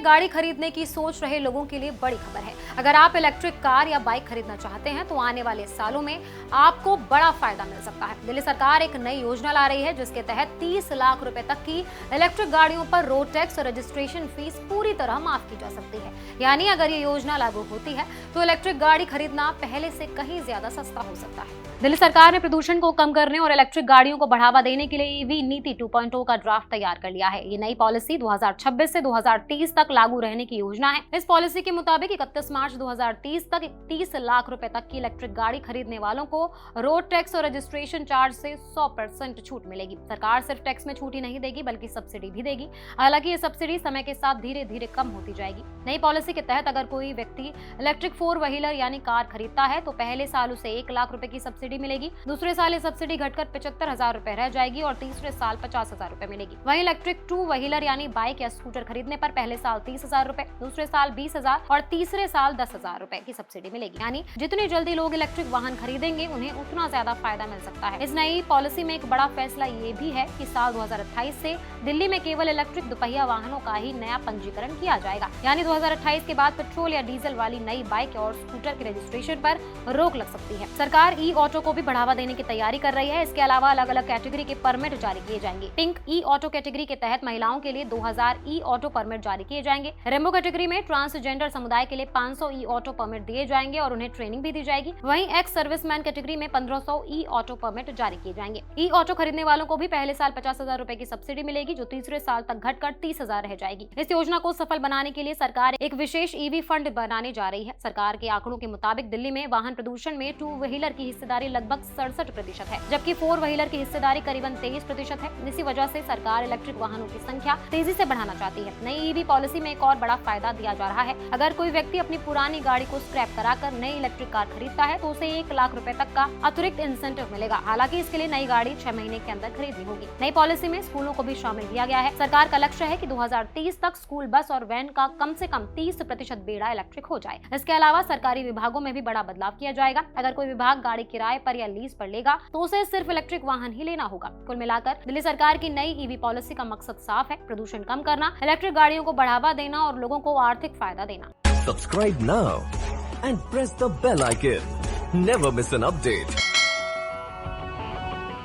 गाड़ी खरीदने की सोच रहे लोगों के लिए बड़ी खबर है। अगर आप इलेक्ट्रिक कार या बाइक खरीदना चाहते हैं तो आने वाले सालों में आपको बड़ा फायदा मिल सकता है। दिल्ली सरकार एक नई योजना ला रही है जिसके तहत 30 लाख रुपए तक की इलेक्ट्रिक गाड़ियों पर रोड टैक्स और रजिस्ट्रेशन फीस पूरी तरह माफ की जा सकती है। यानी अगर ये योजना लागू होती है तो इलेक्ट्रिक गाड़ी खरीदना पहले से कहीं ज्यादा सस्ता हो सकता है। दिल्ली सरकार ने प्रदूषण को कम करने और इलेक्ट्रिक गाड़ियों को बढ़ावा देने के लिए ईवी नीति 2.0 का ड्राफ्ट तैयार कर लिया है। ये नई पॉलिसी 2026 से 2030 तक लागू रहने की योजना है। इस पॉलिसी के मुताबिक 31 मार्च 2030 तक 30 लाख रुपए तक की इलेक्ट्रिक गाड़ी खरीदने वालों को रोड टैक्स और रजिस्ट्रेशन चार्ज से 100% छूट मिलेगी। सरकार सिर्फ टैक्स में छूट ही नहीं देगी बल्कि सब्सिडी भी देगी। हालांकि ये सब्सिडी समय के साथ धीरे धीरे कम होती जाएगी। नई पॉलिसी के तहत अगर कोई व्यक्ति इलेक्ट्रिक 4 व्हीलर यानी कार खरीदता है तो पहले साल उसे 1 लाख रुपए की सब्सिडी मिलेगी। दूसरे साल ये सब्सिडी घटकर 75,000 रुपए रह जाएगी और तीसरे साल 50,000 रुपए मिलेगी। वहीं इलेक्ट्रिक 2 व्हीलर यानी बाइक या स्कूटर खरीदने पर पहले साल 30,000 रुपए, दूसरे साल 20,000 और तीसरे साल 10,000 रुपए की सब्सिडी मिलेगी। यानी जितनी जल्दी लोग इलेक्ट्रिक वाहन खरीदेंगे उन्हें उतना ज्यादा फायदा मिल सकता है। इस नई पॉलिसी में एक बड़ा फैसला ये भी है कि साल 2028 से दिल्ली में केवल इलेक्ट्रिक दुपहिया वाहनों का ही नया पंजीकरण किया जाएगा। यानी 2028 के बाद पेट्रोल या डीजल वाली नई बाइक और स्कूटर के रजिस्ट्रेशन पर रोक लग सकती है। सरकार ई ऑटो को भी बढ़ावा देने की तैयारी कर रही है। इसके अलावा अलग अलग कैटेगरी के परमिट जारी किए जाएंगे। पिंक ई ऑटो कैटेगरी के तहत महिलाओं के लिए 2000 ई ऑटो परमिट जारी किए जाएंगे। रेनबो कैटेगरी में ट्रांसजेंडर समुदाय के लिए 500 ई ऑटो परमिट दिए जाएंगे और उन्हें ट्रेनिंग भी दी जाएगी। वहीं एक्स सर्विसमैन कैटेगरी में 1500 ई ऑटो परमिट जारी किए जाएंगे। ई ऑटो खरीदने वालों को भी पहले साल 50,000 रुपए की सब्सिडी मिलेगी जो तीसरे साल तक घटकर 30,000 रह जाएगी। इस योजना को सफल बनाने के लिए सरकार एक विशेष ईवी फंड बनाने जा रही है। सरकार के आंकड़ों के मुताबिक दिल्ली में वाहन प्रदूषण में 2 व्हीलर की हिस्सेदारी लगभग 67% है, जबकि 4 व्हीलर की हिस्सेदारी करीबन 23% है। इसी वजह से सरकार इलेक्ट्रिक वाहनों की संख्या तेजी से बढ़ाना चाहती है। नई ईवी पॉलिसी में एक और बड़ा फायदा दिया जा रहा है। अगर कोई व्यक्ति अपनी पुरानी गाड़ी को स्क्रैप कराकर नई इलेक्ट्रिक कार खरीदता है तो उसे 1 लाख रुपए तक का अतिरिक्त इंसेंटिव मिलेगा। हालांकि इसके लिए नई गाड़ी 6 महीने के अंदर खरीदनी होगी। नई पॉलिसी में स्कूलों को भी शामिल किया गया है। सरकार का लक्ष्य है कि 2030 तक स्कूल बस और वैन का कम से कम 30% बेड़ा इलेक्ट्रिक हो जाए। इसके अलावा सरकारी विभागों में भी बड़ा बदलाव किया जाएगा। अगर कोई विभाग गाड़ी किराए पर या लीज पर लेगा तो उसे सिर्फ इलेक्ट्रिक वाहन ही लेना होगा। कुल मिलाकर दिल्ली सरकार की नई ईवी पॉलिसी का मकसद साफ है, प्रदूषण कम करना, इलेक्ट्रिक गाड़ियों को बढ़ावा देना और लोगों को आर्थिक फायदा देना। Subscribe now and press the bell icon. Never miss an update.